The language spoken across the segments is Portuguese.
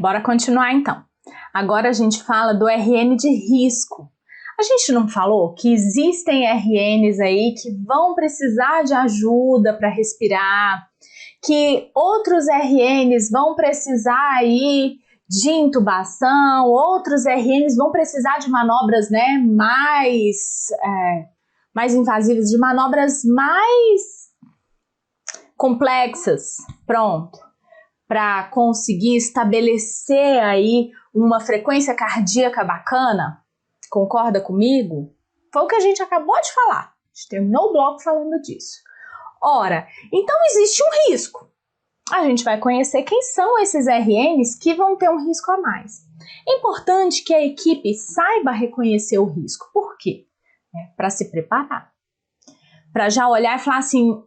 Bora continuar então. Agora a gente fala do RN de risco. A gente não falou que existem RNs aí que vão precisar de ajuda para respirar, que outros RNs vão precisar aí de intubação, outros RNs vão precisar de manobras, né, mais invasivas, de manobras mais complexas, pronto, para conseguir estabelecer aí uma frequência cardíaca bacana. Concorda comigo? Foi o que a gente acabou de falar. A gente terminou o bloco falando disso. Ora, então existe um risco. A gente vai conhecer quem são esses RNs que vão ter um risco a mais. É importante que a equipe saiba reconhecer o risco. Por quê? Para se preparar. Para já olhar e falar assim,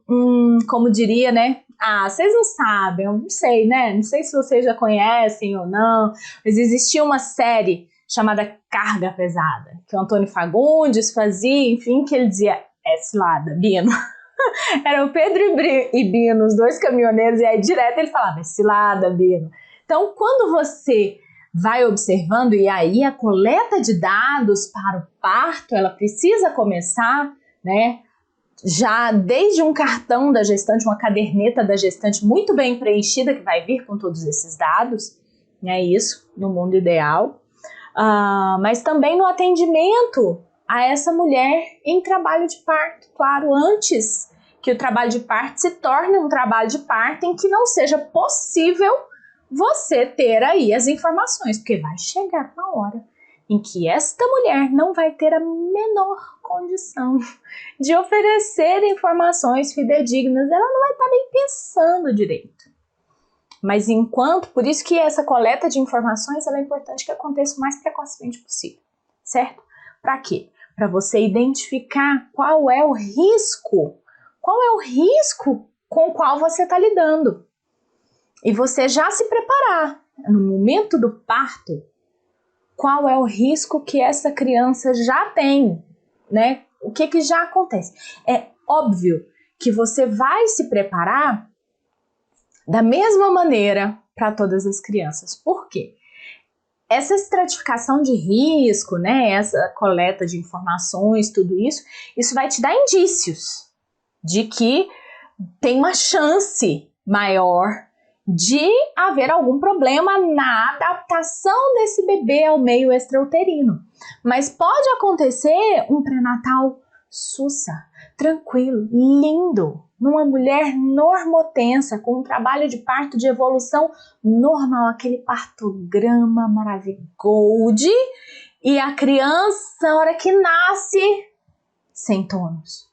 como diria, né? Vocês não sabem, eu não sei, né? Não sei se vocês já conhecem ou não, mas existia uma série chamada Carga Pesada, que o Antônio Fagundes fazia, enfim, que ele dizia, cilada, Bino. Era o Pedro e Bino, os dois caminhoneiros, e aí direto ele falava, cilada, Bino. Então, quando você vai observando, e aí a coleta de dados para o parto, ela precisa começar, né? Já desde um cartão da gestante, uma caderneta da gestante muito bem preenchida, que vai vir com todos esses dados, é isso, no mundo ideal. Mas também no atendimento a essa mulher em trabalho de parto, claro, antes que o trabalho de parto se torne um trabalho de parto em que não seja possível você ter aí as informações, porque vai chegar uma hora em que esta mulher não vai ter a menor condição de oferecer informações fidedignas, ela não vai estar nem pensando direito. Mas por isso que essa coleta de informações ela é importante que aconteça o mais precocemente possível, certo? Para quê? Para você identificar qual é o risco com o qual você está lidando. E você já se preparar no momento do parto, qual é o risco que essa criança já tem, né? O que já acontece? É óbvio que você vai se preparar da mesma maneira para todas as crianças. Por quê? Essa estratificação de risco, né? Essa coleta de informações, tudo isso vai te dar indícios de que tem uma chance maior de haver algum problema na adaptação desse bebê ao meio extrauterino. Mas pode acontecer um pré-natal sussa, tranquilo, lindo, numa mulher normotensa, com um trabalho de parto de evolução normal, aquele partograma maravilhoso, e a criança, na hora que nasce, sem tônus.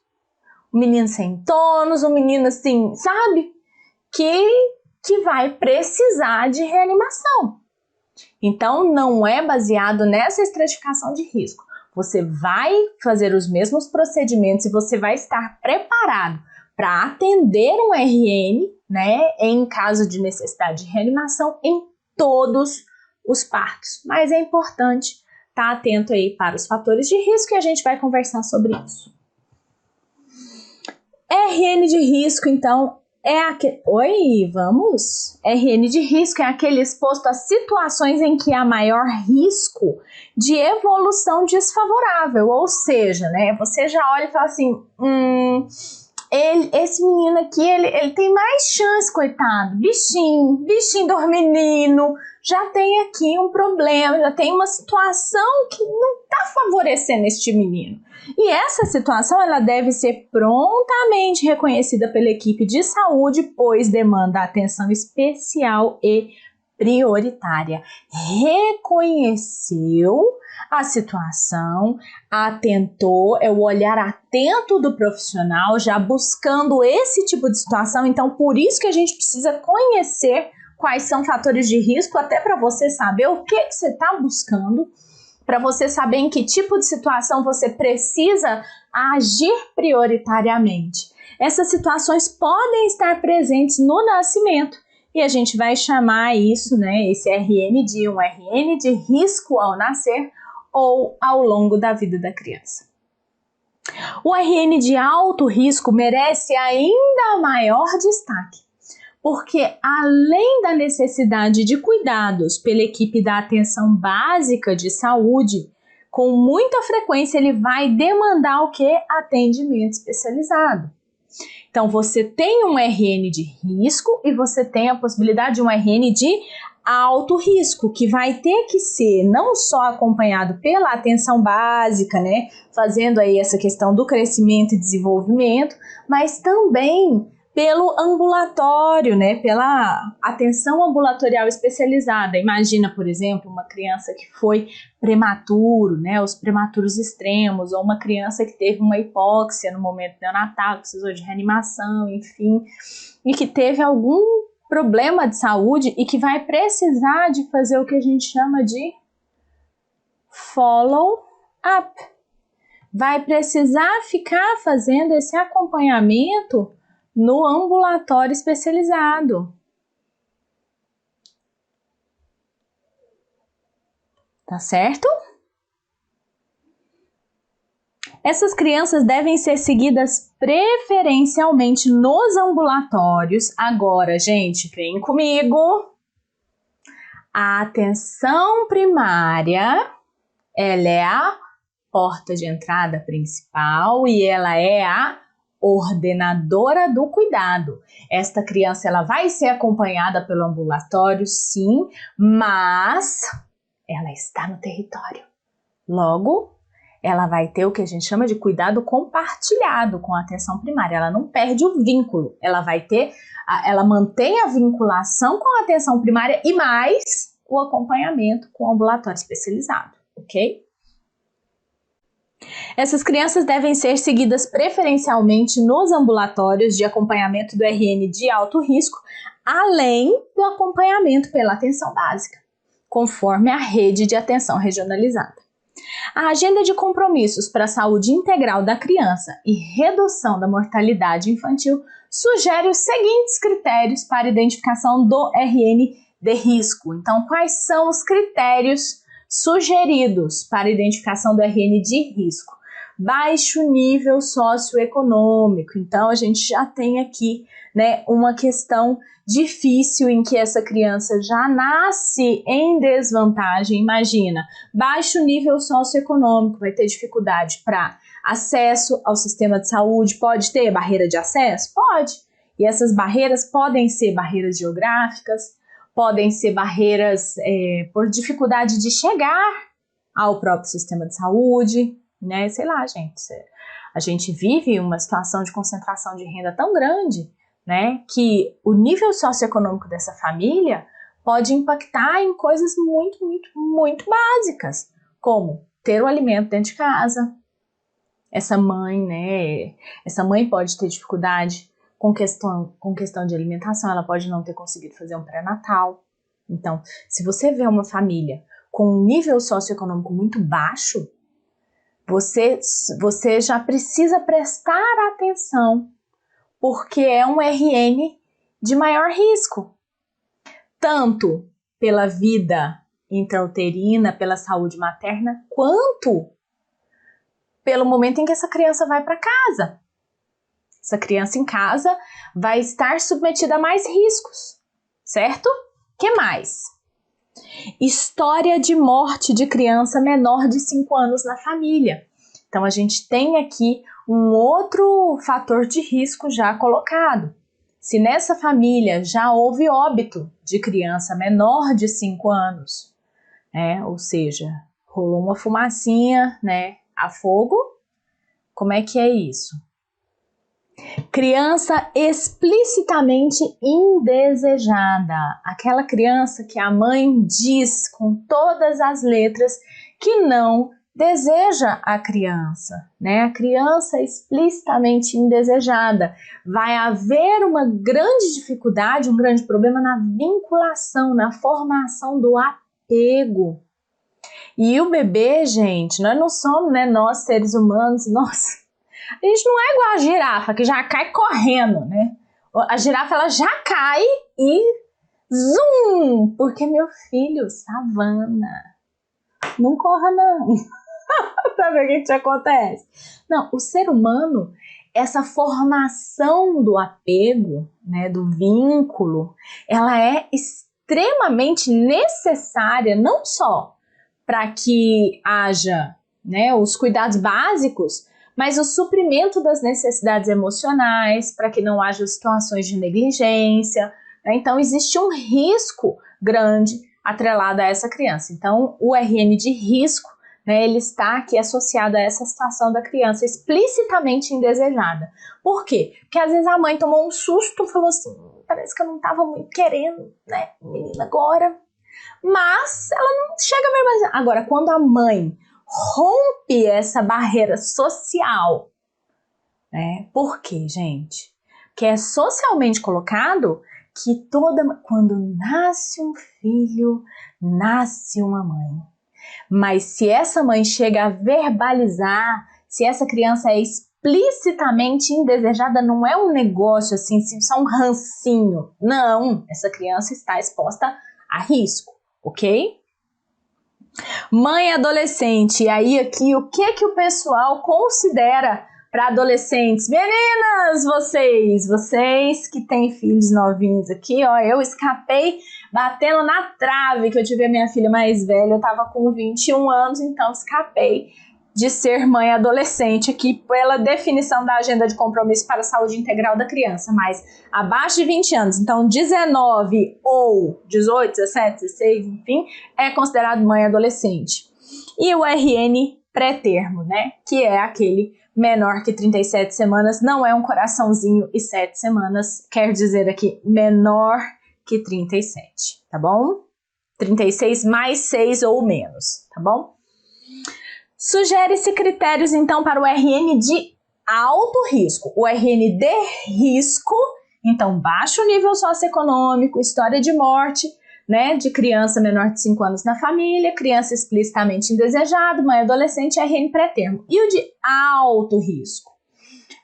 O menino sem tônus, o menino assim, sabe? Que vai precisar de reanimação. Então, não é baseado nessa estratificação de risco. Você vai fazer os mesmos procedimentos e você vai estar preparado para atender um RN, né, em caso de necessidade de reanimação em todos os partos. Mas é importante estar atento aí para os fatores de risco e a gente vai conversar sobre isso. RN de risco, então, RN de risco é aquele exposto a situações em que há maior risco de evolução desfavorável, ou seja, né, você já olha e fala assim, esse menino aqui, ele tem mais chance, coitado, bichinho dormenino, já tem aqui um problema, já tem uma situação que não está favorecendo este menino. E essa situação ela deve ser prontamente reconhecida pela equipe de saúde, pois demanda atenção especial e prioritária. Reconheceu a situação, atentou, é o olhar atento do profissional, já buscando esse tipo de situação. Então, por isso que a gente precisa conhecer quais são fatores de risco, até para você saber o que você está buscando, para você saber em que tipo de situação você precisa agir prioritariamente. Essas situações podem estar presentes no nascimento e a gente vai chamar isso, né, esse RN de um RN de risco ao nascer ou ao longo da vida da criança. O RN de alto risco merece ainda maior destaque, porque além da necessidade de cuidados pela equipe da atenção básica de saúde, com muita frequência ele vai demandar o quê? Atendimento especializado. Então, você tem um RN de risco e você tem a possibilidade de um RN de alto risco, que vai ter que ser não só acompanhado pela atenção básica, né, fazendo aí essa questão do crescimento e desenvolvimento, mas também pelo ambulatório, né, pela atenção ambulatorial especializada. Imagina, por exemplo, uma criança que foi prematuro, né, os prematuros extremos, ou uma criança que teve uma hipóxia no momento neonatal, precisou de reanimação, enfim, e que teve algum problema de saúde e que vai precisar de fazer o que a gente chama de follow-up. Vai precisar ficar fazendo esse acompanhamento no ambulatório especializado. Tá certo? Essas crianças devem ser seguidas preferencialmente nos ambulatórios. Agora, gente, vem comigo. A atenção primária, ela é a porta de entrada principal e ela é a ordenadora do cuidado. Esta criança ela vai ser acompanhada pelo ambulatório, sim, mas ela está no território. Logo, ela vai ter o que a gente chama de cuidado compartilhado com a atenção primária. Ela não perde o vínculo, ela mantém a vinculação com a atenção primária e mais o acompanhamento com o ambulatório especializado, ok? Essas crianças devem ser seguidas preferencialmente nos ambulatórios de acompanhamento do RN de alto risco, além do acompanhamento pela atenção básica, conforme a rede de atenção regionalizada. A agenda de compromissos para a saúde integral da criança e redução da mortalidade infantil sugere os seguintes critérios para identificação do RN de risco. Então, quais são os critérios sugeridos para identificação do RN de risco? Baixo nível socioeconômico. Então, a gente já tem aqui, né, uma questão difícil em que essa criança já nasce em desvantagem. Imagina, baixo nível socioeconômico, vai ter dificuldade para acesso ao sistema de saúde. Pode ter barreira de acesso? Pode. E essas barreiras podem ser barreiras geográficas, podem ser barreiras por dificuldade de chegar ao próprio sistema de saúde, né? Sei lá, gente. A gente vive uma situação de concentração de renda tão grande, né, que o nível socioeconômico dessa família pode impactar em coisas muito, muito, muito básicas, como ter o alimento dentro de casa. Essa mãe pode ter dificuldade com questão de alimentação, ela pode não ter conseguido fazer um pré-natal. Então, se você vê uma família com um nível socioeconômico muito baixo, você já precisa prestar atenção, porque é um RN de maior risco, tanto pela vida intrauterina, pela saúde materna, quanto pelo momento em que essa criança vai para casa. Essa criança em casa vai estar submetida a mais riscos, certo? Que mais? História de morte de criança menor de 5 anos na família. Então, a gente tem aqui um outro fator de risco já colocado. Se nessa família já houve óbito de criança menor de 5 anos, ou seja, rolou uma fumacinha, né, a fogo, como é que é isso? Criança explicitamente indesejada, aquela criança que a mãe diz com todas as letras que não deseja a criança, né? A criança explicitamente indesejada. Vai haver uma grande dificuldade, um grande problema na vinculação, na formação do apego. E o bebê, gente, nós não somos, né? Nós seres humanos, a gente não é igual a girafa, que já cai correndo, né? A girafa, ela já cai e zum! Porque, meu filho, savana, não corra não. Pra ver o que acontece. Não, o ser humano essa formação do apego, né, do vínculo, ela é extremamente necessária, não só para que haja, né, os cuidados básicos, mas o suprimento das necessidades emocionais, para que não haja situações de negligência, né? Então, existe um risco grande atrelado a essa criança. Então, o RN de risco, né, ele está aqui associado a essa situação da criança explicitamente indesejada. Por quê? Porque às vezes a mãe tomou um susto e falou assim, parece que eu não estava muito querendo, né, menina agora, mas ela não chega a verbalizar. Agora, quando a mãe rompe essa barreira social, né? Por quê, gente? Porque é socialmente colocado que quando nasce um filho, nasce uma mãe. Mas se essa mãe chega a verbalizar, se essa criança é explicitamente indesejada, não é um negócio assim, só um rancinho. Não, essa criança está exposta a risco, ok? Mãe adolescente, e aí aqui o que o pessoal considera para adolescentes? Meninas, vocês que têm filhos novinhos aqui, ó, eu escapei batendo na trave que eu tive a minha filha mais velha, eu tava com 21 anos, então escapei de ser mãe adolescente aqui pela definição da agenda de compromisso para a saúde integral da criança, mas abaixo de 20 anos, então 19 ou 18, 17, 16, enfim, é considerado mãe adolescente. E o RN pré-termo, né, que é aquele menor que 37 semanas, não é um coraçãozinho e 7 semanas, quer dizer aqui menor que 37, tá bom? 36 mais 6 ou menos, tá bom? Sugere-se critérios, então, para o RN de alto risco. O RN de risco, então, baixo nível socioeconômico, história de morte, né, de criança menor de 5 anos na família, criança explicitamente indesejada, mãe adolescente, RN pré-termo. E o de alto risco?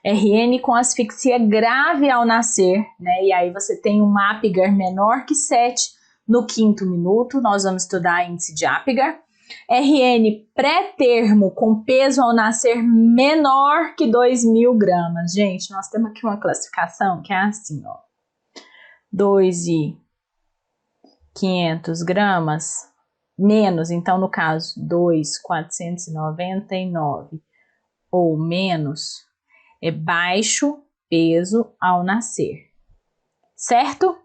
RN com asfixia grave ao nascer, né, e aí você tem um Apgar menor que 7 no 5º minuto, nós vamos estudar índice de Apgar. RN pré-termo com peso ao nascer menor que 2.000 gramas. Gente, nós temos aqui uma classificação que é assim, ó. 2.500 gramas menos, então no caso 2.499 ou menos, é baixo peso ao nascer, certo?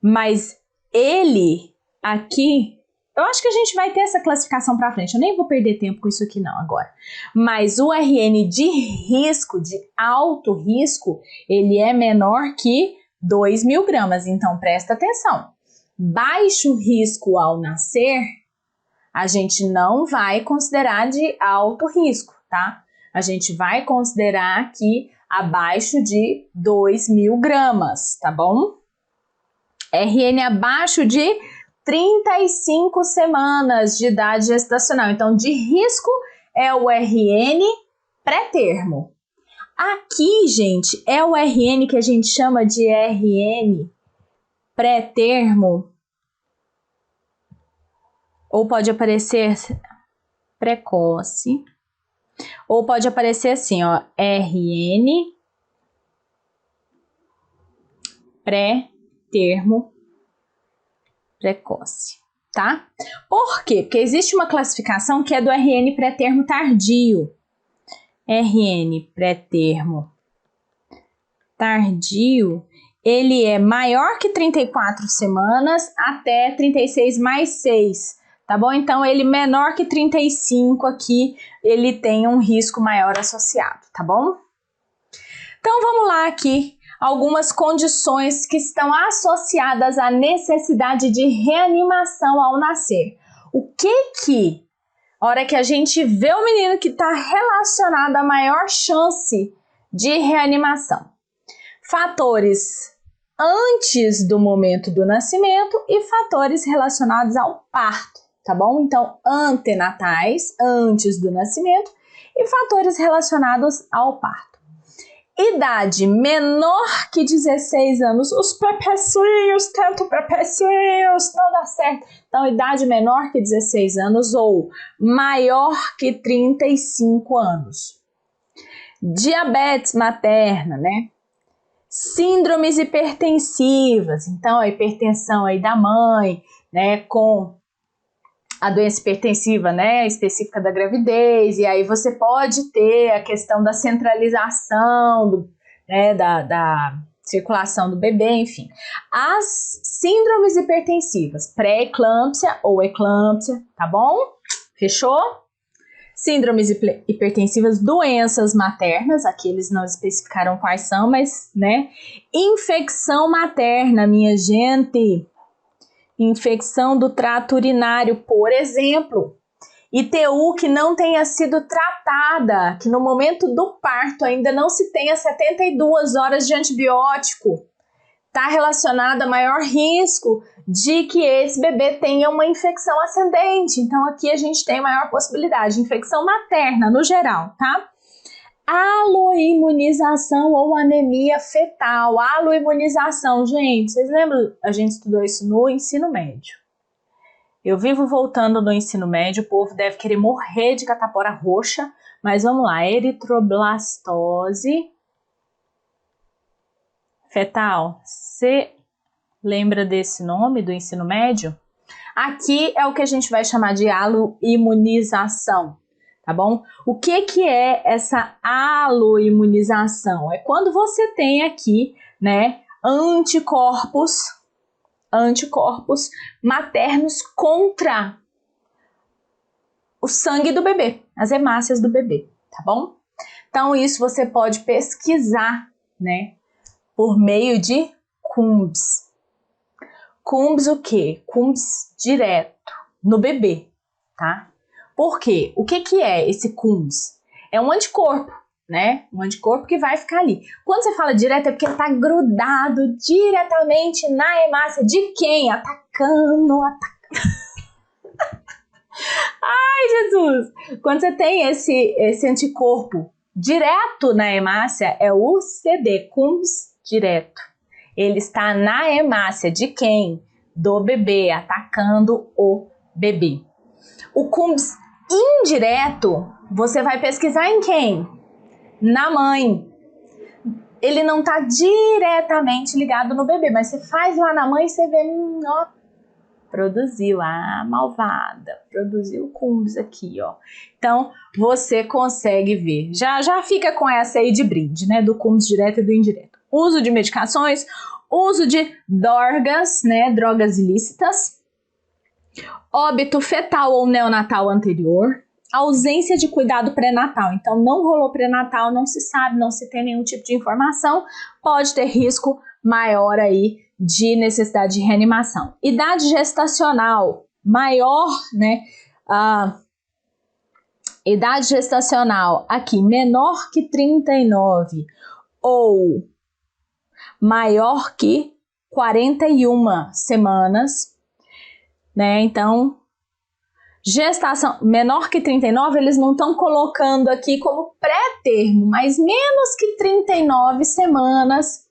Mas ele aqui, eu acho que a gente vai ter essa classificação para frente, eu nem vou perder tempo com isso aqui não agora. Mas o RN de risco, de alto risco, ele é menor que 2.000 gramas, então presta atenção. Baixo risco ao nascer, a gente não vai considerar de alto risco, tá? A gente vai considerar aqui abaixo de 2.000 gramas, tá bom? RN abaixo de 35 semanas de idade gestacional. Então, de risco é o RN pré-termo. Aqui, gente, é o RN que a gente chama de RN pré-termo. Ou pode aparecer precoce. Ou pode aparecer assim, ó, RN pré-termo precoce, tá? Por quê? Porque existe uma classificação que é do RN pré-termo tardio. RN pré-termo tardio, ele é maior que 34 semanas até 36 mais 6, tá bom? Então, ele menor que 35 aqui, ele tem um risco maior associado, tá bom? Então, vamos lá aqui. Algumas condições que estão associadas à necessidade de reanimação ao nascer. O que, a hora que a gente vê o menino que está relacionado à maior chance de reanimação? Fatores antes do momento do nascimento e fatores relacionados ao parto, tá bom? Então, antenatais, antes do nascimento, e fatores relacionados ao parto. Idade menor que 16 anos. Os pepecinhos, tanto pepecinhos, não dá certo. Então, idade menor que 16 anos ou maior que 35 anos. Diabetes materna, né? Síndromes hipertensivas. Então, a hipertensão aí da mãe, né? Com a doença hipertensiva, né, específica da gravidez, e aí você pode ter a questão da centralização, da circulação do bebê, enfim. As síndromes hipertensivas, pré-eclâmpsia ou eclâmpsia, tá bom? Fechou? Síndromes hipertensivas, doenças maternas, aqui eles não especificaram quais são, mas, né, infecção materna, minha gente. Infecção do trato urinário, por exemplo, ITU que não tenha sido tratada, que no momento do parto ainda não se tenha 72 horas de antibiótico, está relacionado a maior risco de que esse bebê tenha uma infecção ascendente. Então aqui a gente tem maior possibilidade de infecção materna no geral, tá? Aloimunização ou anemia fetal. Aloimunização, gente, vocês lembram? A gente estudou isso no ensino médio. Eu vivo voltando no ensino médio, o povo deve querer morrer de catapora roxa, mas vamos lá, eritroblastose fetal. Você lembra desse nome do ensino médio? Aqui é o que a gente vai chamar de aloimunização. Tá bom? O que é essa aloimunização? É quando você tem aqui, né, anticorpos maternos contra o sangue do bebê, as hemácias do bebê, tá bom? Então isso você pode pesquisar, né, por meio de CUMBS. CUMBS o quê? CUMBS direto no bebê, tá? Por quê? O que é esse CUMBS? É um anticorpo, né? Um anticorpo que vai ficar ali. Quando você fala direto é porque ele tá grudado diretamente na hemácia de quem? Atacando. Ai, Jesus! Quando você tem esse anticorpo direto na hemácia, é o CD, CUMBS direto. Ele está na hemácia de quem? Do bebê, atacando o bebê. O CUMBS indireto, você vai pesquisar em quem? Na mãe. Ele não está diretamente ligado no bebê, mas você faz lá na mãe e você vê, ó, produziu, malvada, produziu o CUMBS aqui, ó. Então, você consegue ver. Já fica com essa aí de brinde, né, do CUMBS direto e do indireto. Uso de medicações, uso de drogas, né, drogas ilícitas, óbito fetal ou neonatal anterior, ausência de cuidado pré-natal. Então, não rolou pré-natal, não se sabe, não se tem nenhum tipo de informação, pode ter risco maior aí de necessidade de reanimação. Idade gestacional maior, né? Idade gestacional aqui menor que 39 ou maior que 41 semanas, né? Então, gestação menor que 39, eles não estão colocando aqui como pré-termo, mas menos que 39 semanas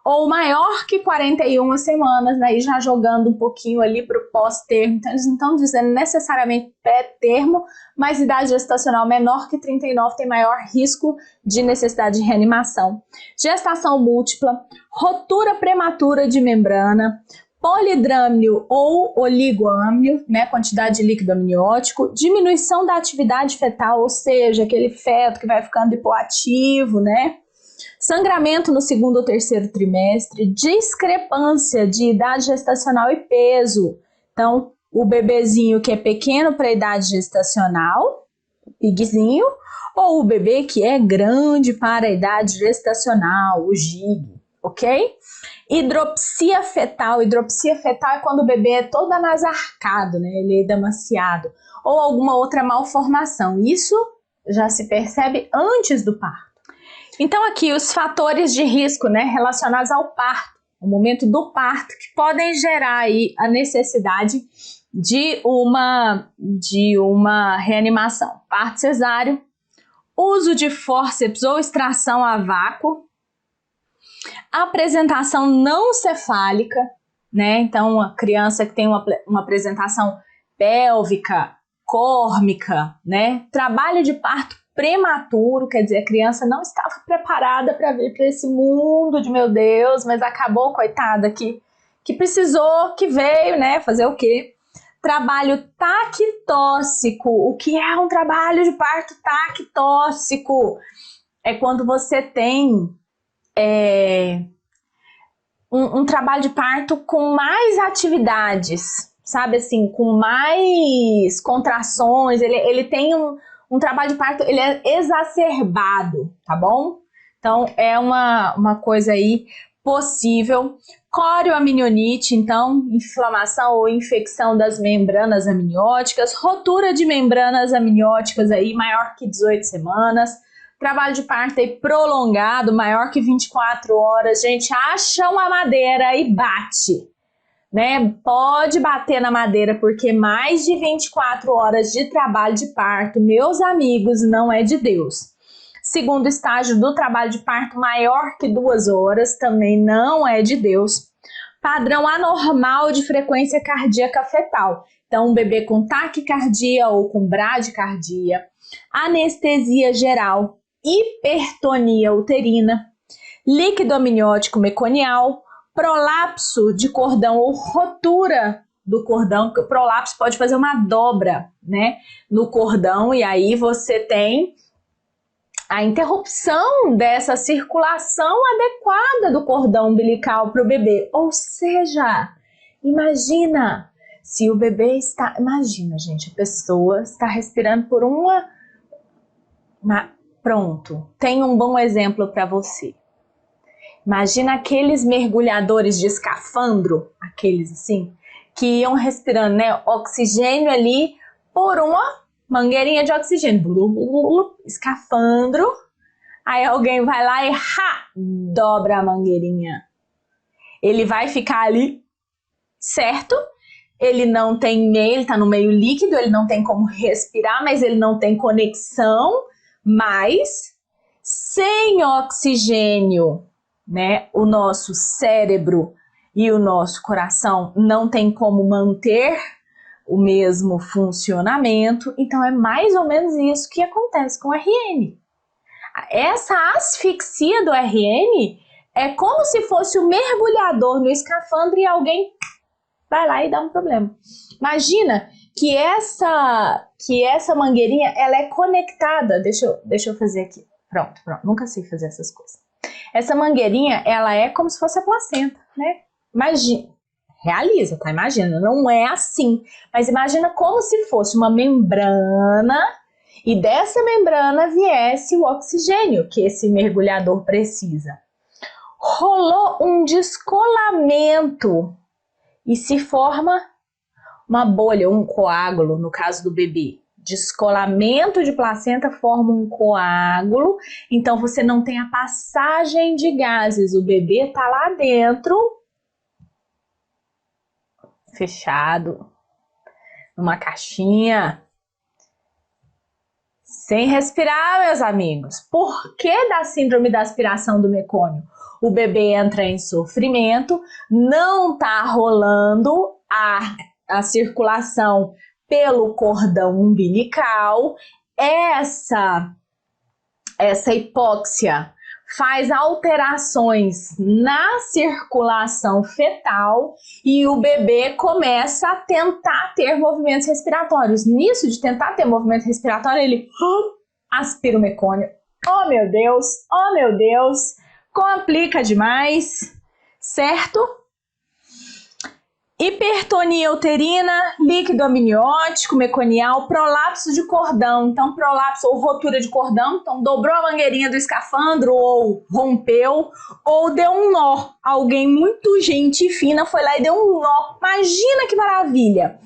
ou maior que 41 semanas, daí já jogando um pouquinho ali para o pós-termo. Então, eles não estão dizendo necessariamente pré-termo, mas idade gestacional menor que 39 tem maior risco de necessidade de reanimação. Gestação múltipla, rotura prematura de membrana, polidrâmio ou oligoâmnio, né, quantidade de líquido amniótico, diminuição da atividade fetal, ou seja, aquele feto que vai ficando hipoativo, né, sangramento no segundo ou terceiro trimestre, discrepância de idade gestacional e peso. Então, o bebezinho que é pequeno para a idade gestacional, pigzinho, ou o bebê que é grande para a idade gestacional, o GIG, ok? Hidropsia fetal. Hidropsia fetal é quando o bebê é todo anasarcado, né? Ele é damaciado. Ou alguma outra malformação. Isso já se percebe antes do parto. Então aqui os fatores de risco, né, relacionados ao parto, o momento do parto, que podem gerar aí a necessidade de uma reanimação. Parto cesáreo, uso de fórceps ou extração a vácuo, Apresentação não cefálica, né? Então, a criança que tem uma apresentação pélvica, córmica, né? Trabalho de parto prematuro, quer dizer, a criança não estava preparada para vir para esse mundo de meu Deus, mas acabou, coitada, que precisou, que veio, né? Fazer o quê? Trabalho taquitóxico. O que é um trabalho de parto taquitóxico? É quando você tem um trabalho de parto com mais atividades, sabe assim, com mais contrações, ele tem um trabalho de parto, ele é exacerbado, tá bom? Então, é uma coisa aí possível. Corioamnionites, então, inflamação ou infecção das membranas amnióticas, rotura de membranas amnióticas aí maior que 18 semanas, trabalho de parto aí prolongado, maior que 24 horas, gente, acha uma madeira e bate, né? Pode bater na madeira, porque mais de 24 horas de trabalho de parto, meus amigos, não é de Deus. Segundo estágio do trabalho de parto, maior que 2 horas, também não é de Deus. Padrão anormal de frequência cardíaca fetal. Então, um bebê com taquicardia ou com bradicardia, anestesia geral, hipertonia uterina, líquido amniótico meconial, prolapso de cordão ou rotura do cordão, que o prolapso pode fazer uma dobra, né, no cordão, e aí você tem a interrupção dessa circulação adequada do cordão umbilical para o bebê. Ou seja, imagina se o bebê está... Imagina, gente, a pessoa está respirando por Pronto, tem um bom exemplo para você. Imagina aqueles mergulhadores de escafandro, aqueles assim, que iam respirando, né, oxigênio ali por uma mangueirinha de oxigênio, escafandro, aí alguém vai lá e dobra a mangueirinha. Ele vai ficar ali, certo? Ele não tem meio, ele tá no meio líquido, ele não tem como respirar, mas ele não tem conexão, mas sem oxigênio, né, o nosso cérebro e o nosso coração não tem como manter o mesmo funcionamento, então é mais ou menos isso que acontece com o RN. Essa asfixia do RN é como se fosse o mergulhador no escafandro e alguém vai lá e dá um problema. Imagina que essa mangueirinha, ela é conectada, deixa eu fazer aqui, pronto, nunca sei fazer essas coisas. Essa mangueirinha, ela é como se fosse a placenta, né? Imagina. Realiza, tá? Imagina, não é assim. Mas imagina como se fosse uma membrana e dessa membrana viesse o oxigênio que esse mergulhador precisa. Rolou um descolamento e se forma uma bolha, um coágulo, no caso do bebê. Descolamento de placenta forma um coágulo, então você não tem a passagem de gases. O bebê tá lá dentro, fechado, numa caixinha, sem respirar, meus amigos. Por que da síndrome da aspiração do mecônio? O bebê entra em sofrimento, não tá rolando a circulação pelo cordão umbilical. Essa hipóxia faz alterações na circulação fetal e o bebê começa a tentar ter movimentos respiratórios. Nisso de tentar ter movimento respiratório, ele aspira o mecônio. Oh meu Deus, complica demais, certo? Hipertonia uterina, líquido amniótico, meconial, prolapso de cordão. Então, prolapso ou rotura de cordão. Então, dobrou a mangueirinha do escafandro ou rompeu ou deu um nó. Alguém muito gente fina foi lá e deu um nó. Imagina que maravilha!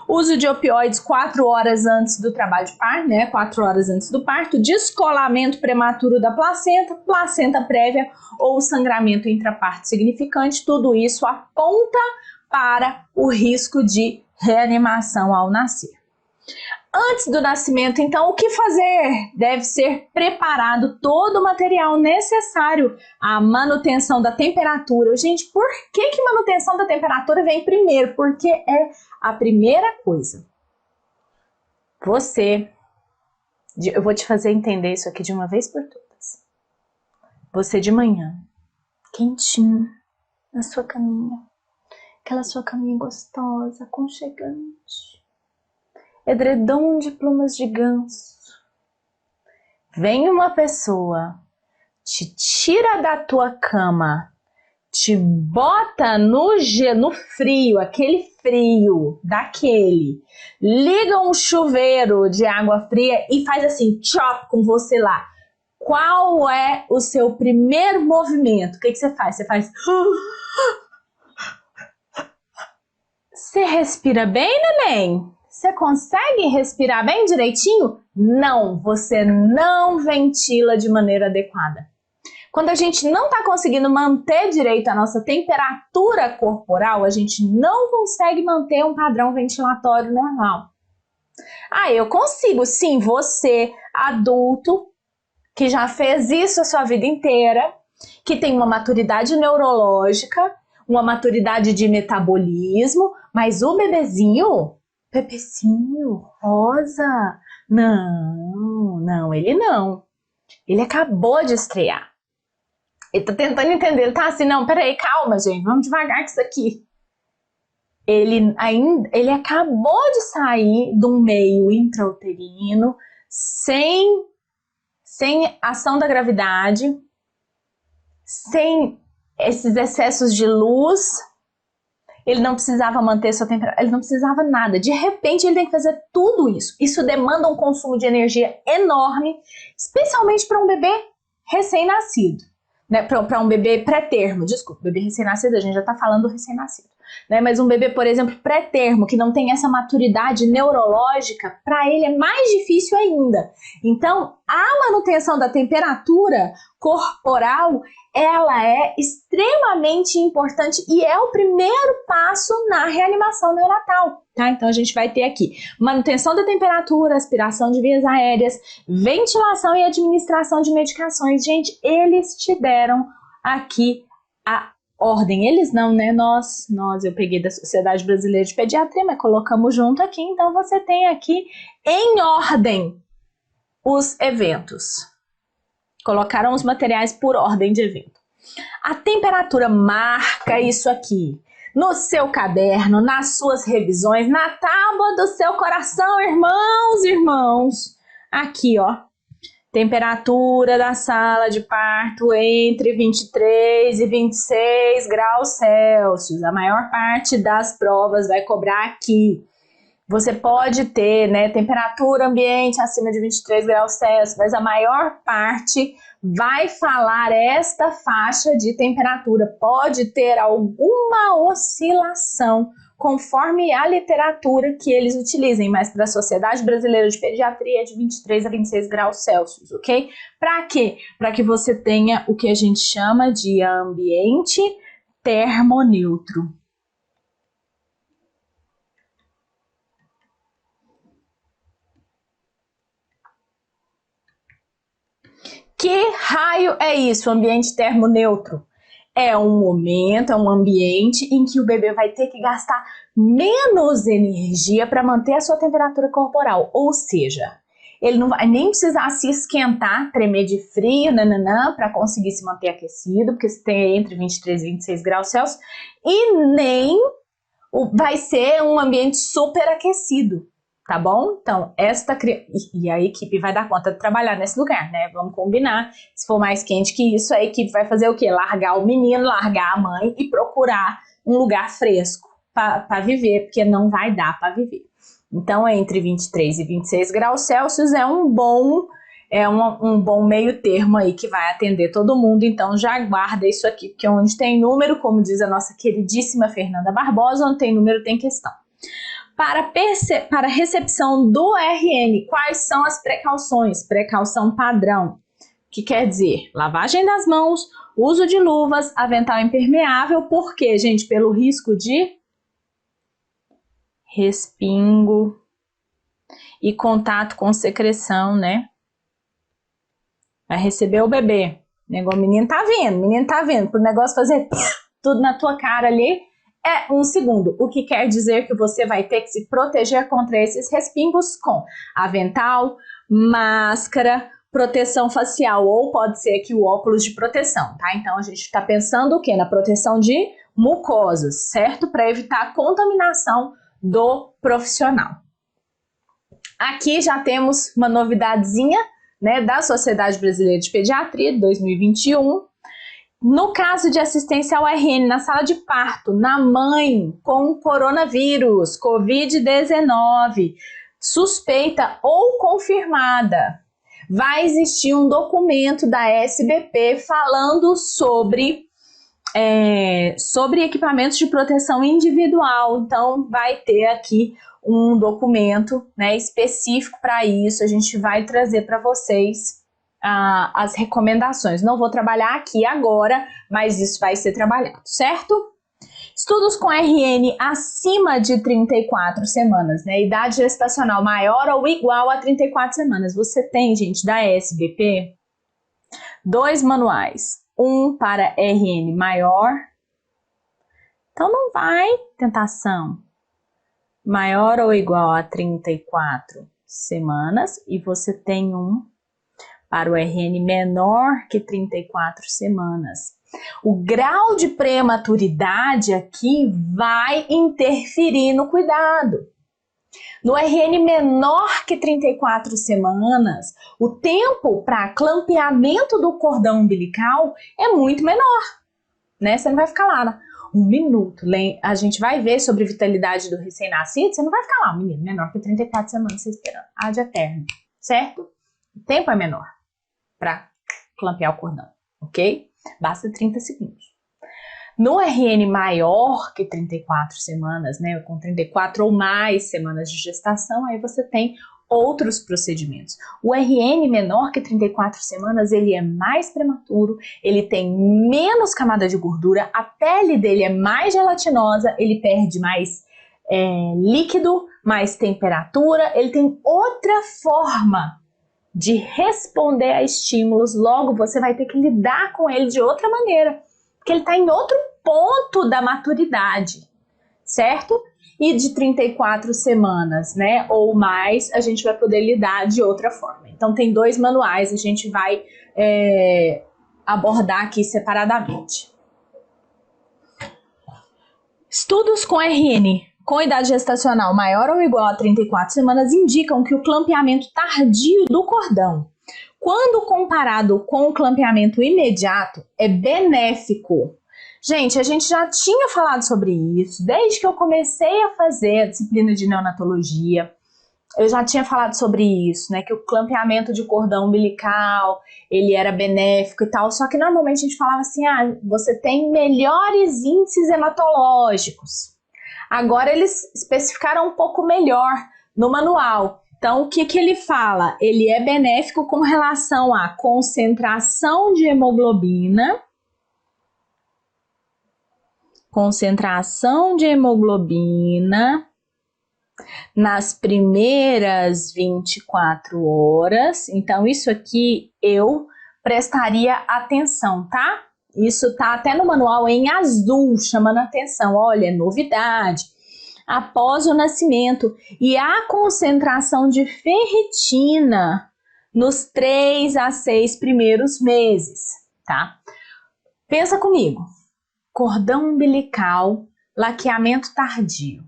Uso de opioides 4 horas antes do trabalho de parto, né? 4 horas antes do parto. Descolamento prematuro da placenta, placenta prévia ou sangramento intraparto significante. Tudo isso aponta para o risco de reanimação ao nascer. Antes do nascimento, então, o que fazer? Deve ser preparado todo o material necessário à manutenção da temperatura. Gente, por que manutenção da temperatura vem primeiro? Porque é a primeira coisa. Eu vou te fazer entender isso aqui de uma vez por todas. Você de manhã, quentinho, na sua caminha, aquela sua caminha gostosa, aconchegante, edredom de plumas de ganso. Vem uma pessoa, te tira da tua cama, te bota no frio, aquele frio daquele, liga um chuveiro de água fria e faz assim, chop com você lá. Qual é o seu primeiro movimento? O que você faz? Você faz... Você respira bem, neném? Você consegue respirar bem direitinho? Não, você não ventila de maneira adequada. Quando a gente não está conseguindo manter direito a nossa temperatura corporal, a gente não consegue manter um padrão ventilatório normal. Eu consigo, sim, você, adulto, que já fez isso a sua vida inteira, que tem uma maturidade neurológica, uma maturidade de metabolismo, mas o bebezinho rosa, não, ele não. Ele acabou de estrear. Ele tá tentando entender, ele tá assim, não, peraí, calma, gente, vamos devagar com isso aqui. Ele acabou de sair de um meio intrauterino, sem ação da gravidade, sem esses excessos de luz. Ele não precisava manter sua temperatura, ele não precisava nada. De repente, ele tem que fazer tudo isso. Isso demanda um consumo de energia enorme, especialmente para um bebê recém-nascido. Né? Para um bebê pré-termo, desculpa, bebê recém-nascido, a gente já está falando do recém-nascido. Né? Mas um bebê, por exemplo, pré-termo, que não tem essa maturidade neurológica, para ele é mais difícil ainda. Então, a manutenção da temperatura corporal, ela é extremamente importante e é o primeiro passo na reanimação neonatal. Tá? Então, a gente vai ter aqui manutenção da temperatura, aspiração de vias aéreas, ventilação e administração de medicações. Gente, eles te deram aqui a ordem. Eles não, né? Nós, eu peguei da Sociedade Brasileira de Pediatria, mas colocamos junto aqui. Então, você tem aqui em ordem os eventos. Colocaram os materiais por ordem de evento. A temperatura marca isso aqui. No seu caderno, nas suas revisões, na tábua do seu coração, irmãos. Aqui, ó. Temperatura da sala de parto entre 23 e 26 graus Celsius. A maior parte das provas vai cobrar aqui. Você pode ter, né, temperatura ambiente acima de 23 graus Celsius, mas a maior parte vai falar esta faixa de temperatura. Pode ter alguma oscilação conforme a literatura que eles utilizem, mas para a Sociedade Brasileira de Pediatria é de 23 a 26 graus Celsius, ok? Para quê? Para que você tenha o que a gente chama de ambiente termoneutro. Que raio é isso, ambiente termoneutro? É um momento, é um ambiente em que o bebê vai ter que gastar menos energia para manter a sua temperatura corporal. Ou seja, ele não vai nem precisar se esquentar, tremer de frio, para conseguir se manter aquecido, porque você tem entre 23 e 26 graus Celsius, e nem vai ser um ambiente super aquecido. Tá bom? Então, e a equipe vai dar conta de trabalhar nesse lugar, né? Vamos combinar. Se for mais quente que isso, a equipe vai fazer o quê? Largar o menino, largar a mãe e procurar um lugar fresco para viver, porque não vai dar para viver. Então, entre 23 e 26 graus Celsius é um bom meio termo aí que vai atender todo mundo. Então, já guarda isso aqui, porque onde tem número, como diz a nossa queridíssima Fernanda Barbosa, onde tem número tem questão. Para recepção do RN, quais são as precauções? Precaução padrão, que quer dizer lavagem das mãos, uso de luvas, avental impermeável. Por quê, gente? Pelo risco de respingo. e contato com secreção, né? Vai receber o bebê. O menino tá vendo. Pro negócio fazer tudo na tua cara ali, é 1 segundo. O que quer dizer que você vai ter que se proteger contra esses respingos com avental, máscara, proteção facial, ou pode ser aqui o óculos de proteção, tá? Então a gente está pensando o quê? Na proteção de mucosas, certo? Para evitar a contaminação do profissional. Aqui já temos uma novidadezinha, né, da Sociedade Brasileira de Pediatria de 2021. No caso de assistência ao RN na sala de parto, na mãe com coronavírus, Covid-19, suspeita ou confirmada, vai existir um documento da SBP falando sobre equipamentos de proteção individual. Então, vai ter aqui um documento, né, específico para isso. A gente vai trazer para vocês as recomendações. Não vou trabalhar aqui agora, mas isso vai ser trabalhado, certo? Estudos com RN acima de 34 semanas, né? Idade gestacional maior ou igual a 34 semanas. Você tem, gente, da SBP, 2 manuais. Um para RN maior. Então não vai, tentação. Maior ou igual a 34 semanas. E você tem um para o RN menor que 34 semanas. O grau de prematuridade aqui vai interferir no cuidado. No RN menor que 34 semanas, o tempo para clampeamento do cordão umbilical é muito menor, né? Você não vai ficar lá 1 minuto. A gente vai ver sobre vitalidade do recém-nascido, você não vai ficar lá, um menino menor que 34 semanas, você esperando. Ad eterno, certo? O tempo é menor para clampear o cordão, ok? Basta 30 segundos. No RN maior que 34 semanas, né, com 34 ou mais semanas de gestação, aí você tem outros procedimentos. O RN menor que 34 semanas, ele é mais prematuro, ele tem menos camada de gordura, a pele dele é mais gelatinosa, ele perde mais líquido, mais temperatura, ele tem outra forma de responder a estímulos, logo você vai ter que lidar com ele de outra maneira, porque ele está em outro ponto da maturidade, certo? E de 34 semanas, né, ou mais, a gente vai poder lidar de outra forma. Então tem 2 manuais, a gente vai abordar aqui separadamente. Estudos com RN com idade gestacional maior ou igual a 34 semanas indicam que o clampeamento tardio do cordão, quando comparado com o clampeamento imediato, é benéfico. Gente, a gente já tinha falado sobre isso desde que eu comecei a fazer a disciplina de neonatologia. Eu já tinha falado sobre isso, né? Que o clampeamento de cordão umbilical, ele era benéfico e tal. Só que normalmente a gente falava assim, você tem melhores índices hematológicos. Agora eles especificaram um pouco melhor no manual. Então, o que ele fala? Ele é benéfico com relação à concentração de hemoglobina, nas primeiras 24 horas. Então, isso aqui eu prestaria atenção, tá? Isso tá até no manual em azul, chamando a atenção. Olha, novidade. Após o nascimento. E a concentração de ferritina nos 3 a 6 primeiros meses, tá? Pensa comigo. Cordão umbilical, laqueamento tardio.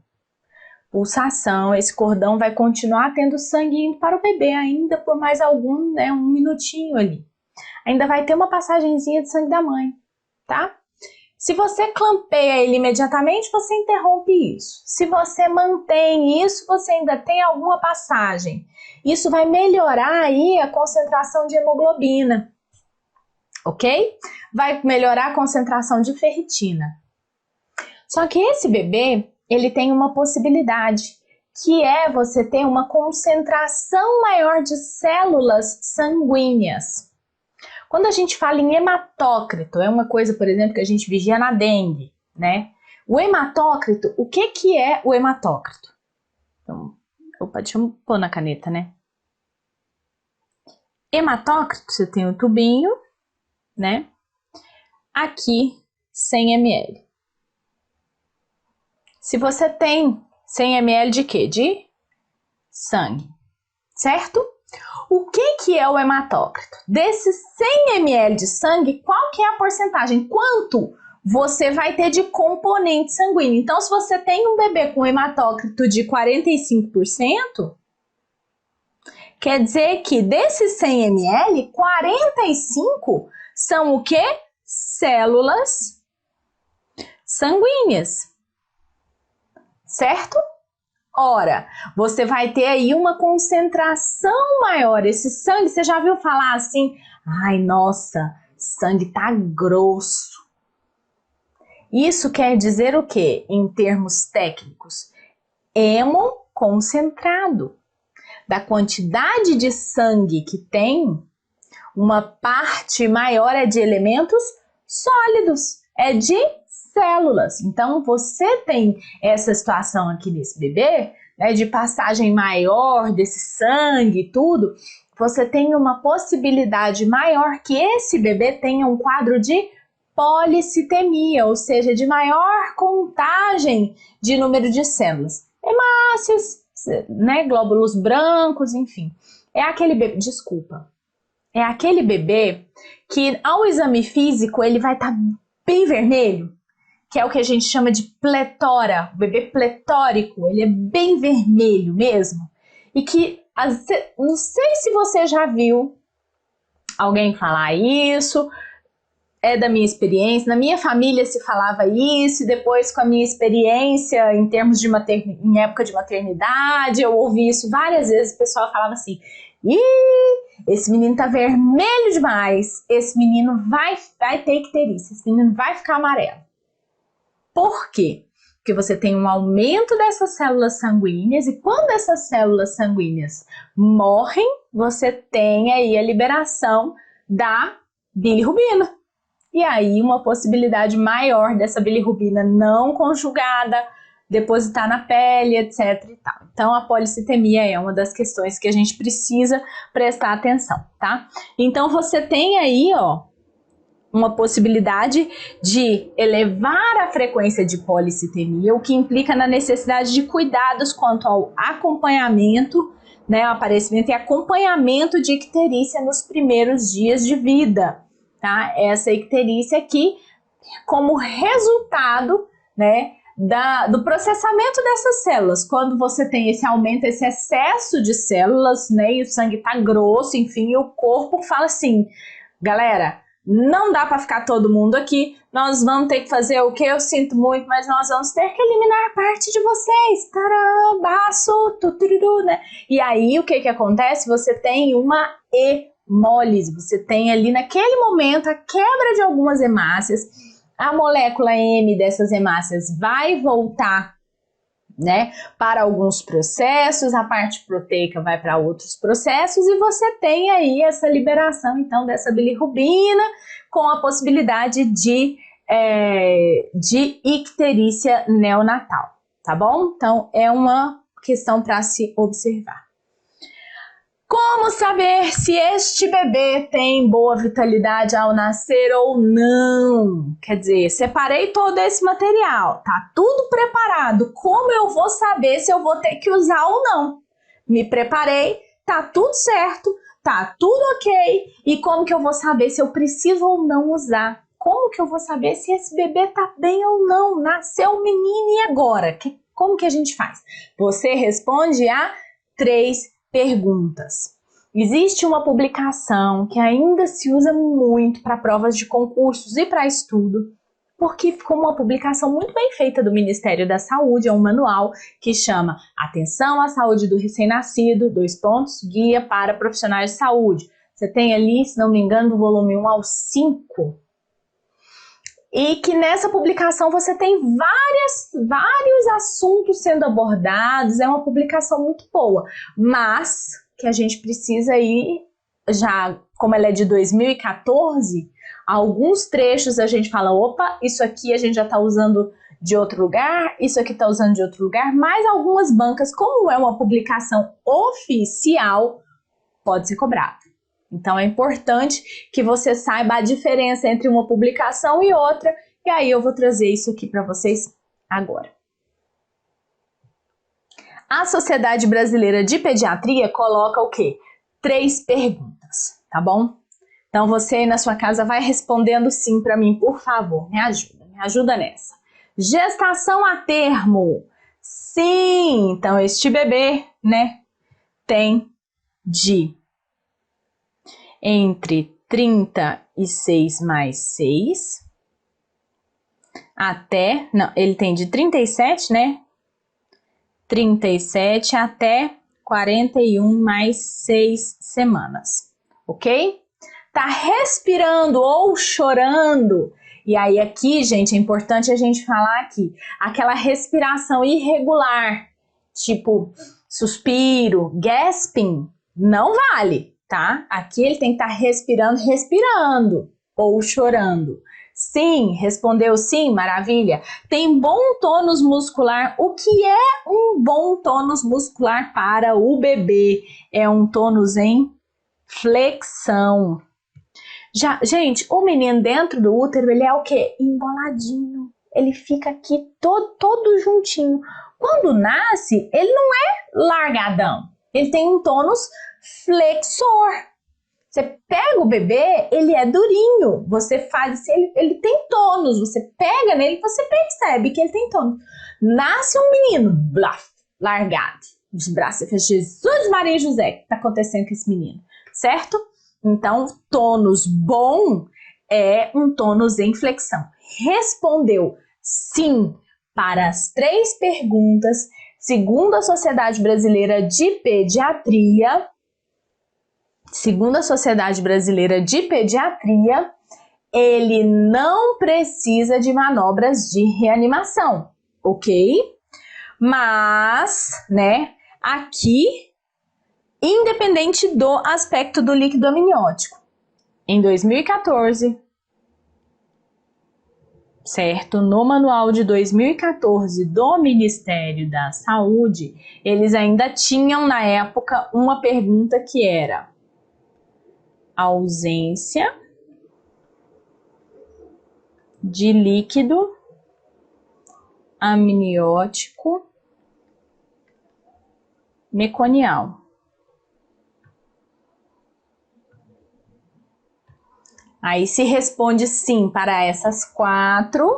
Pulsação, esse cordão vai continuar tendo sangue indo para o bebê ainda por mais algum, né, 1 minutinho ali. Ainda vai ter uma passagenzinha de sangue da mãe, tá? Se você clampeia ele imediatamente, você interrompe isso. Se você mantém isso, você ainda tem alguma passagem. Isso vai melhorar aí a concentração de hemoglobina, ok? Vai melhorar a concentração de ferritina. Só que esse bebê, ele tem uma possibilidade, que é você ter uma concentração maior de células sanguíneas. Quando a gente fala em hematócrito, é uma coisa, por exemplo, que a gente vigia na dengue, né? O hematócrito, o que é o hematócrito? Então, Opa, deixa eu pôr na caneta, né? Hematócrito, você tem o tubinho, né? Aqui, 100 ml. Se você tem 100 ml de quê? De sangue, certo? O que é o hematócrito? Desses 100 ml de sangue, qual que é a porcentagem? Quanto você vai ter de componente sanguíneo? Então, se você tem um bebê com hematócrito de 45%, quer dizer que desses 100 ml, 45 são o quê? Células sanguíneas, certo? Ora, você vai ter aí uma concentração maior. Esse sangue, você já viu falar assim? Ai, nossa, sangue tá grosso. Isso quer dizer o quê? Em termos técnicos, hemoconcentrado. Da quantidade de sangue que tem, uma parte maior é de elementos sólidos, é de células. Então, você tem essa situação aqui nesse bebê, né, de passagem maior desse sangue e tudo, você tem uma possibilidade maior que esse bebê tenha um quadro de policitemia, ou seja, de maior contagem de número de células. Hemácias, né, glóbulos brancos, enfim. É aquele bebê, desculpa, é aquele bebê que ao exame físico ele vai estar bem vermelho, que é o que a gente chama de pletora, o bebê pletórico, ele é bem vermelho mesmo. E que, não sei se você já viu alguém falar isso, é da minha experiência, na minha família se falava isso, e depois com a minha experiência em termos de em época de maternidade, eu ouvi isso várias vezes, o pessoal falava assim, esse menino tá vermelho demais, esse menino vai ter que ter isso, esse menino vai ficar amarelo. Por quê? Porque você tem um aumento dessas células sanguíneas e quando essas células sanguíneas morrem, você tem aí a liberação da bilirrubina. E aí uma possibilidade maior dessa bilirrubina não conjugada depositar na pele, etc e tal. Então a policitemia é uma das questões que a gente precisa prestar atenção, tá? Então você tem aí, ó, uma possibilidade de elevar a frequência de policitemia, o que implica na necessidade de cuidados quanto ao acompanhamento, né, o aparecimento e acompanhamento de icterícia nos primeiros dias de vida, tá? Essa icterícia aqui, como resultado, né, do processamento dessas células. Quando você tem esse aumento, esse excesso de células, né, e o sangue tá grosso, enfim, e o corpo fala assim, galera, não dá para ficar todo mundo aqui, nós vamos ter que fazer o que eu sinto muito, mas nós vamos ter que eliminar parte de vocês, tarambaço, tuturu, né? E aí o que acontece? Você tem uma hemólise, você tem ali naquele momento a quebra de algumas hemácias, a molécula M dessas hemácias vai voltar, né, para alguns processos, a parte proteica vai para outros processos e você tem aí essa liberação então dessa bilirrubina com a possibilidade de icterícia neonatal, tá bom? Então é uma questão para se observar. Como saber se este bebê tem boa vitalidade ao nascer ou não? Quer dizer, separei todo esse material, tá tudo preparado. Como eu vou saber se eu vou ter que usar ou não? Me preparei, tá tudo certo, tá tudo ok. E como que eu vou saber se eu preciso ou não usar? Como que eu vou saber se esse bebê tá bem ou não? Nasceu o menino e agora? Como que a gente faz? Você responde a 3 perguntas. Existe uma publicação que ainda se usa muito para provas de concursos e para estudo, porque ficou uma publicação muito bem feita do Ministério da Saúde, é um manual que chama Atenção à Saúde do Recém-Nascido, Guia para Profissionais de Saúde. Você tem ali, se não me engano, do volume 1 ao 5, e que nessa publicação você tem vários assuntos sendo abordados, é uma publicação muito boa, mas que a gente precisa ir, já como ela é de 2014, alguns trechos a gente fala, opa, isso aqui a gente já está usando de outro lugar, isso aqui está usando de outro lugar, mas algumas bancas, como é uma publicação oficial, pode ser cobrado. Então é importante que você saiba a diferença entre uma publicação e outra, e aí eu vou trazer isso aqui para vocês agora. A Sociedade Brasileira de Pediatria coloca o quê? 3 perguntas, tá bom? Então você aí na sua casa vai respondendo sim para mim, por favor, me ajuda nessa. Gestação a termo. Sim, então este bebê, né, tem de entre 36 mais 6 até, não, ele tem de 37, né? 37 até 41 mais 6 semanas, ok? Tá respirando ou chorando. E aí aqui, gente, é importante a gente falar aqui, aquela respiração irregular, tipo suspiro, gasping, não vale, tá? Aqui ele tem que estar respirando ou chorando. Sim, respondeu sim, maravilha. Tem bom tônus muscular. O que é um bom tônus muscular para o bebê? É um tônus em flexão. Gente, o menino dentro do útero, ele é o quê? Emboladinho. Ele fica aqui todo juntinho. Quando nasce, ele não é largadão. Ele tem um tônus flexor. Você pega o bebê, ele é durinho. Você faz assim, ele tem tônus. Você pega nele, você percebe que ele tem tônus. Nasce um menino, blaf, largado. Os braços, você fez Jesus, Maria e José. O que está acontecendo com esse menino? Certo? Então, tônus bom é um tônus em flexão. Respondeu sim para as 3 perguntas, segundo a Sociedade Brasileira de Pediatria. Segundo a Sociedade Brasileira de Pediatria, ele não precisa de manobras de reanimação, ok? Mas, né, aqui, independente do aspecto do líquido amniótico, em 2014, certo? No manual de 2014 do Ministério da Saúde, eles ainda tinham na época uma pergunta que era ausência de líquido amniótico meconial. Aí se responde sim para essas 4,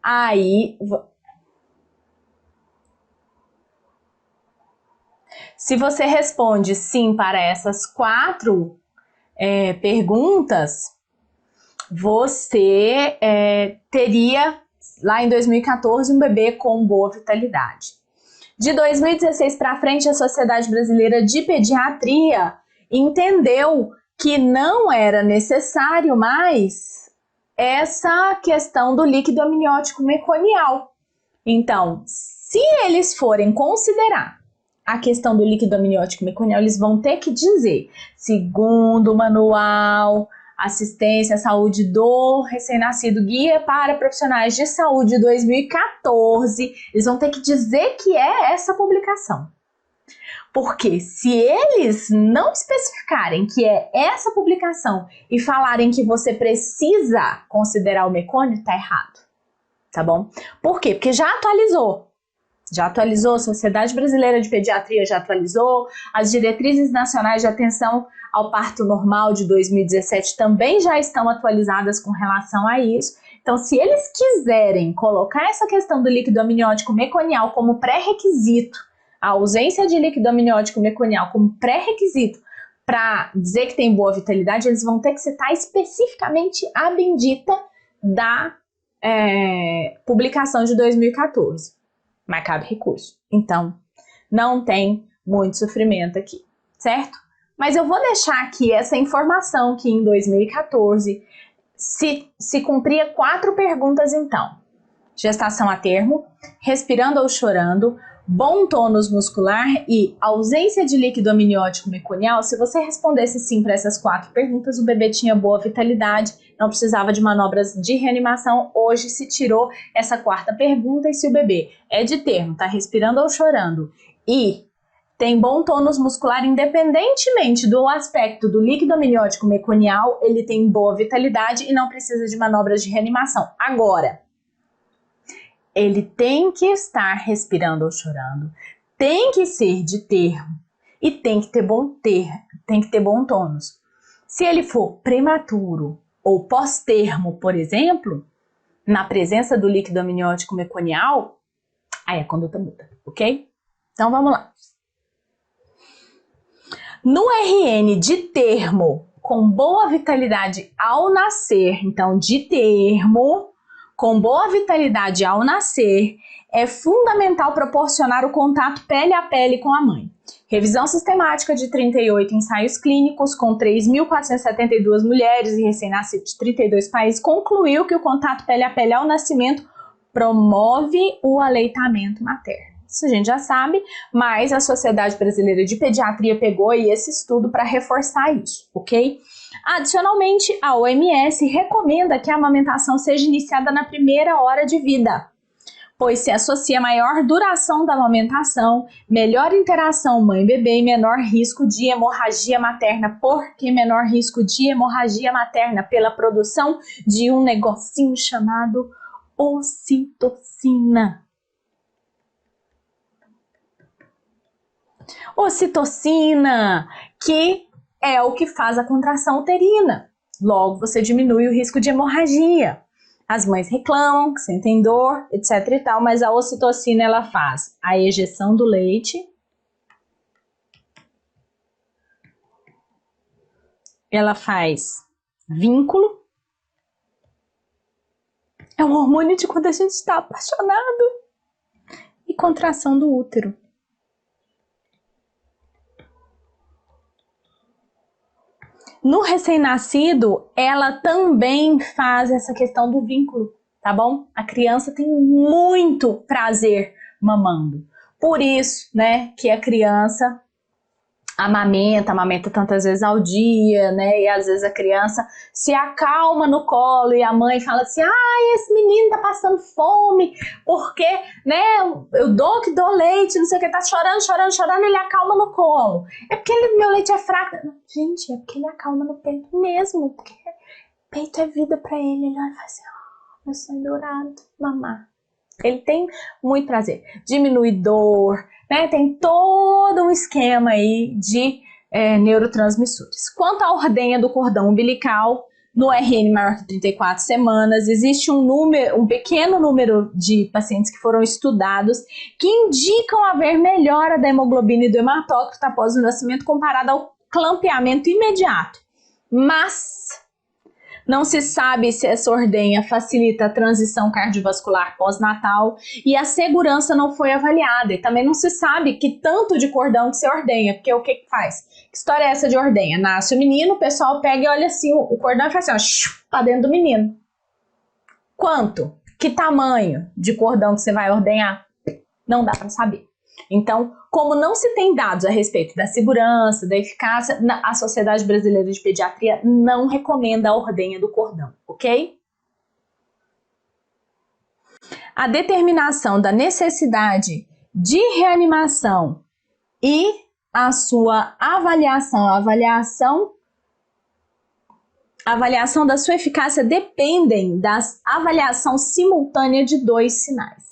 aí se você responde sim para essas 4 perguntas, você teria lá em 2014 um bebê com boa vitalidade. De 2016 para frente, a Sociedade Brasileira de Pediatria entendeu que não era necessário mais essa questão do líquido amniótico meconial. Então, se eles forem considerar a questão do líquido amniótico meconial, eles vão ter que dizer, segundo o manual Assistência à Saúde do Recém-Nascido, Guia para Profissionais de Saúde 2014, eles vão ter que dizer que é essa publicação. Porque se eles não especificarem que é essa publicação e falarem que você precisa considerar o mecônio, tá errado, tá bom? Por quê? Porque já atualizou. Já atualizou, a Sociedade Brasileira de Pediatria já atualizou, as diretrizes nacionais de atenção ao parto normal de 2017 também já estão atualizadas com relação a isso. Então, se eles quiserem colocar essa questão do líquido amniótico meconial como pré-requisito, a ausência de líquido amniótico meconial como pré-requisito para dizer que tem boa vitalidade, eles vão ter que citar especificamente a bendita da publicação de 2014. Mas cabe recurso. Então, não tem muito sofrimento aqui, certo? Mas eu vou deixar aqui essa informação que em 2014 se cumpria 4 perguntas então. Gestação a termo, respirando ou chorando, bom tônus muscular e ausência de líquido amniótico meconial. Se você respondesse sim para essas 4 perguntas, o bebê tinha boa vitalidade não precisava de manobras de reanimação. Hoje se tirou essa quarta pergunta, e se o bebê é de termo, tá respirando ou chorando e tem bom tônus muscular, independentemente do aspecto do líquido amniótico meconial, ele tem boa vitalidade e não precisa de manobras de reanimação. Agora, ele tem que estar respirando ou chorando, tem que ser de termo e tem que ter bom tônus. Se ele for prematuro ou pós-termo, por exemplo, na presença do líquido amniótico meconial, aí a conduta muda, ok? Então vamos lá. No RN de termo, com boa vitalidade ao nascer, então de termo, com boa vitalidade ao nascer, é fundamental proporcionar o contato pele a pele com a mãe. Revisão sistemática de 38 ensaios clínicos com 3.472 mulheres e recém-nascidos de 32 países concluiu que o contato pele a pele ao nascimento promove o aleitamento materno. Isso a gente já sabe, mas a Sociedade Brasileira de Pediatria pegou aí esse estudo para reforçar isso, ok? Adicionalmente, a OMS recomenda que a amamentação seja iniciada na primeira hora de vida, pois se associa maior duração da amamentação, melhor interação mãe-bebê e menor risco de hemorragia materna. Por que menor risco de hemorragia materna? Pela produção de um negocinho chamado ocitocina. Ocitocina, que é o que faz a contração uterina. Logo, você diminui o risco de hemorragia. As mães reclamam, que sentem dor, etc e tal, mas a ocitocina ela faz a ejeção do leite, ela faz vínculo, é um hormônio de quando a gente está apaixonado, e contração do útero. No recém-nascido, ela também faz essa questão do vínculo, tá bom? A criança tem muito prazer mamando. Por isso, né, que a criança amamenta tantas vezes ao dia, né? E às vezes a criança se acalma no colo e a mãe fala assim: ah, esse menino tá passando fome, porque, né, eu dou leite, não sei o que, tá chorando, ele acalma no colo. É porque meu leite é fraco. Gente, é porque ele acalma no peito mesmo, porque peito é vida pra ele. Ele vai fazer, oh, meu sonho dourado, mamar. Ele tem muito prazer, diminui dor, né? Tem todo um esquema aí de neurotransmissores. Quanto à ordenha do cordão umbilical, no RN maior que 34 semanas, existe um pequeno número de pacientes que foram estudados que indicam haver melhora da hemoglobina e do hematócrito após o nascimento comparado ao clampeamento imediato. Mas não se sabe se essa ordenha facilita a transição cardiovascular pós-natal e a segurança não foi avaliada. E também não se sabe que tanto de cordão que se ordenha, porque o que que faz? Que história é essa de ordenha? Nasce o menino, o pessoal pega e olha assim o cordão e faz assim, ó, pra dentro do menino. Quanto? Que tamanho de cordão que você vai ordenhar? Não dá para saber. Então, como não se tem dados a respeito da segurança, da eficácia, a Sociedade Brasileira de Pediatria não recomenda a ordenha do cordão, ok? A determinação da necessidade de reanimação e a sua avaliação, a avaliação da sua eficácia dependem da avaliação simultânea de dois sinais.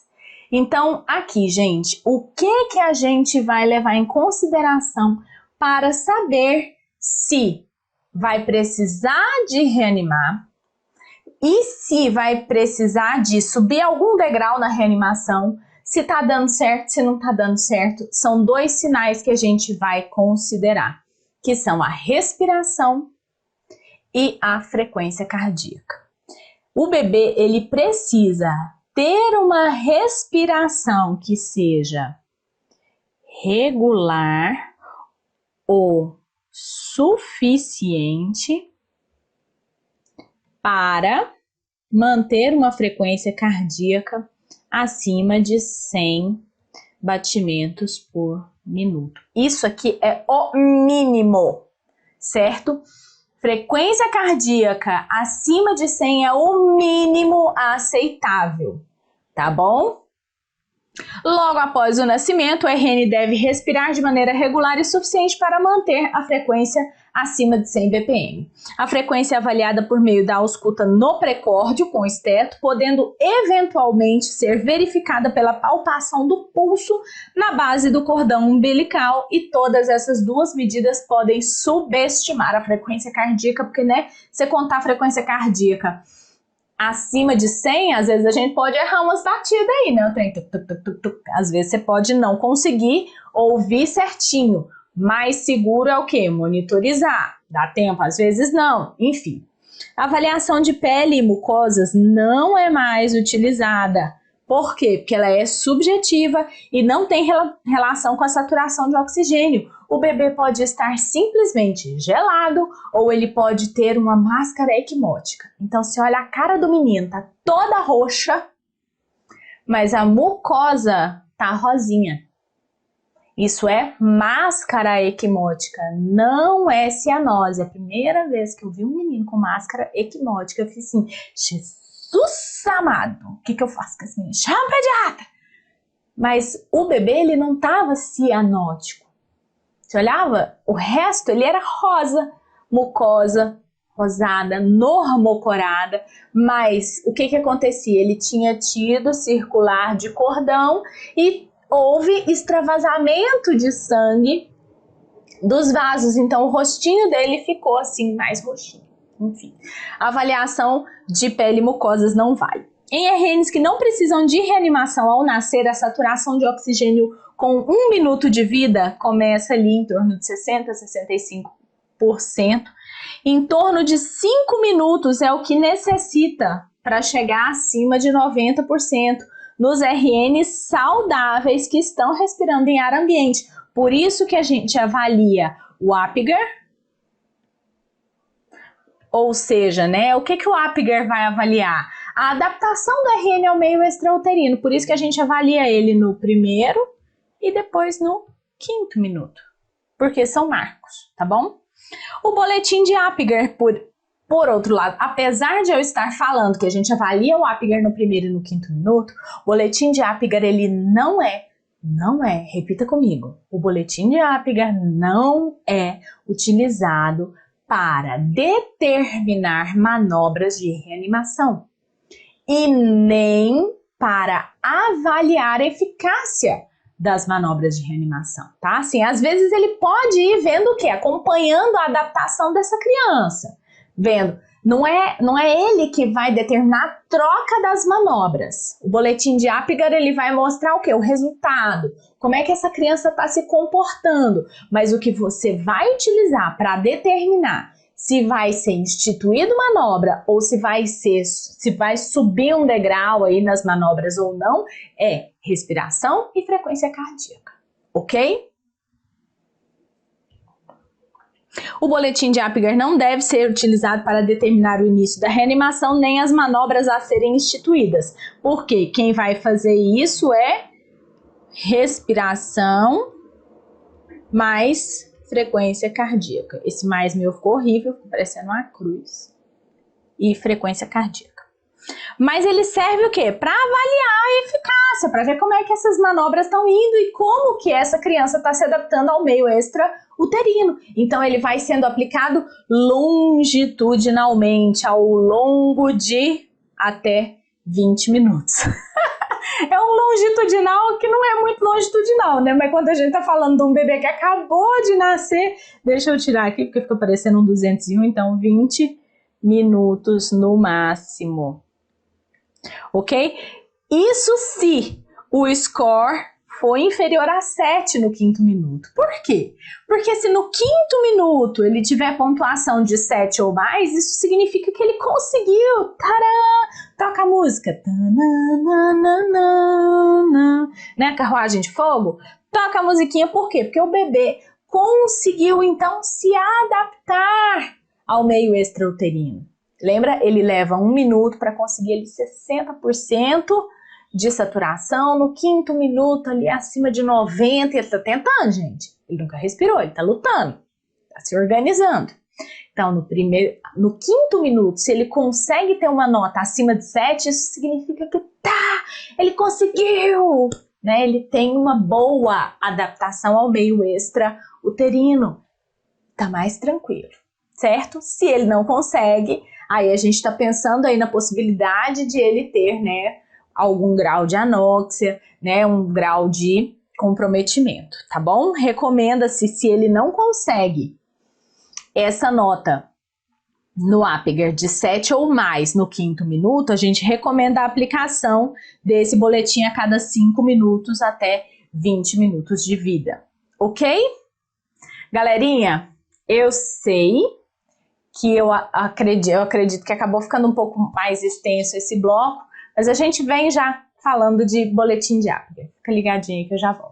Então, aqui, gente, o que a gente vai levar em consideração para saber se vai precisar de reanimar e se vai precisar de subir algum degrau na reanimação, se tá dando certo, se não tá dando certo? São dois sinais que a gente vai considerar, que são a respiração e a frequência cardíaca. O bebê, ele precisa ter uma respiração que seja regular o suficiente para manter uma frequência cardíaca acima de 100 batimentos por minuto. Isso aqui é o mínimo, certo? Frequência cardíaca acima de 100 é o mínimo aceitável, tá bom? Logo após o nascimento, o RN deve respirar de maneira regular e suficiente para manter a frequência acima de 100 BPM. A frequência é avaliada por meio da ausculta no precórdio com esteto, podendo eventualmente ser verificada pela palpação do pulso na base do cordão umbilical, e todas essas duas medidas podem subestimar a frequência cardíaca, porque, né, você contar a frequência cardíaca acima de 100, às vezes a gente pode errar umas batidas aí, né? Às vezes você pode não conseguir ouvir certinho. Mais seguro é o quê? Monitorizar. Dá tempo? Às vezes não. Enfim. A avaliação de pele e mucosas não é mais utilizada. Por quê? Porque ela é subjetiva e não tem relação com a saturação de oxigênio. O bebê pode estar simplesmente gelado ou ele pode ter uma máscara equimótica. Então, se olha a cara do menino, tá toda roxa, mas a mucosa tá rosinha. Isso é máscara equimótica, não é cianose. A primeira vez que eu vi um menino com máscara equimótica, eu fiz assim, Jesus amado, o que eu faço com esse menino? Chama o pediatra! Mas o bebê, ele não tava cianótico. Você olhava, o resto, ele era rosa, mucosa, rosada, normocorada, mas o que acontecia? Ele tinha tido circular de cordão e houve extravasamento de sangue dos vasos, então o rostinho dele ficou assim, mais roxinho. Enfim, a avaliação de pele e mucosas não vale. Em RNs que não precisam de reanimação ao nascer, a saturação de oxigênio com 1 minuto de vida começa ali em torno de 60% a 65%. Em torno de 5 minutos é o que necessita para chegar acima de 90% nos RNs saudáveis que estão respirando em ar ambiente. Por isso que a gente avalia o Apgar, ou seja, né, o que o Apgar vai avaliar? A adaptação do RN ao meio extrauterino. Por isso que a gente avalia ele no primeiro e depois no 5º minuto, porque são marcos, tá bom? O boletim de Apgar, por outro lado, apesar de eu estar falando que a gente avalia o Apgar no primeiro e no 5º minuto, o boletim de Apgar, ele não é, repita comigo, o boletim de Apgar não é utilizado para determinar manobras de reanimação e nem para avaliar a eficácia das manobras de reanimação, tá? Assim, às vezes ele pode ir vendo o quê? Acompanhando a adaptação dessa criança, vendo. Não é ele que vai determinar a troca das manobras. O boletim de Apgar, ele vai mostrar o quê? O resultado, como é que essa criança está se comportando, mas o que você vai utilizar para determinar se vai ser instituído manobra ou se vai subir um degrau aí nas manobras ou não, é respiração e frequência cardíaca, ok? O boletim de Apgar não deve ser utilizado para determinar o início da reanimação nem as manobras a serem instituídas, porque quem vai fazer isso é respiração mais frequência cardíaca. Esse mais meu ficou horrível, ficou parecendo uma cruz. E frequência cardíaca. Mas ele serve o quê? Para avaliar a eficácia, para ver como é que essas manobras estão indo e como que essa criança está se adaptando ao meio extrauterino. Então ele vai sendo aplicado longitudinalmente, ao longo de até 20 minutos. É um longitudinal que não é muito longitudinal, né? Mas quando a gente tá falando de um bebê que acabou de nascer, deixa eu tirar aqui porque fica parecendo um 201, então 20 minutos no máximo. Ok? Isso se o score for inferior a 7 no 5º minuto. Por quê? Porque se no 5º minuto ele tiver pontuação de 7 ou mais, isso significa que ele conseguiu. Tcharam! Toca a música. Né? Carruagem de fogo. Toca a musiquinha, por quê? Porque o bebê conseguiu, então, se adaptar ao meio extrauterino. Lembra? Ele leva 1 minuto para conseguir ele 60% de saturação, no 5º minuto ali acima de 90, ele tá tentando, gente. Ele nunca respirou, ele tá lutando, tá se organizando. Então, no quinto minuto, se ele consegue ter uma nota acima de 7, isso significa que ele conseguiu, né? Ele tem uma boa adaptação ao meio extra-uterino. Tá mais tranquilo, certo? Se ele não consegue, aí a gente está pensando aí na possibilidade de ele ter, né, algum grau de anóxia, né, um grau de comprometimento, tá bom? Recomenda-se, se ele não consegue essa nota no Apgar de 7 ou mais no quinto minuto, a gente recomenda a aplicação desse boletim a cada 5 minutos até 20 minutos de vida, ok? Galerinha, eu sei que eu acredito que acabou ficando um pouco mais extenso esse bloco, mas a gente vem já falando de boletim de Apgar. Fica ligadinho aí que eu já volto.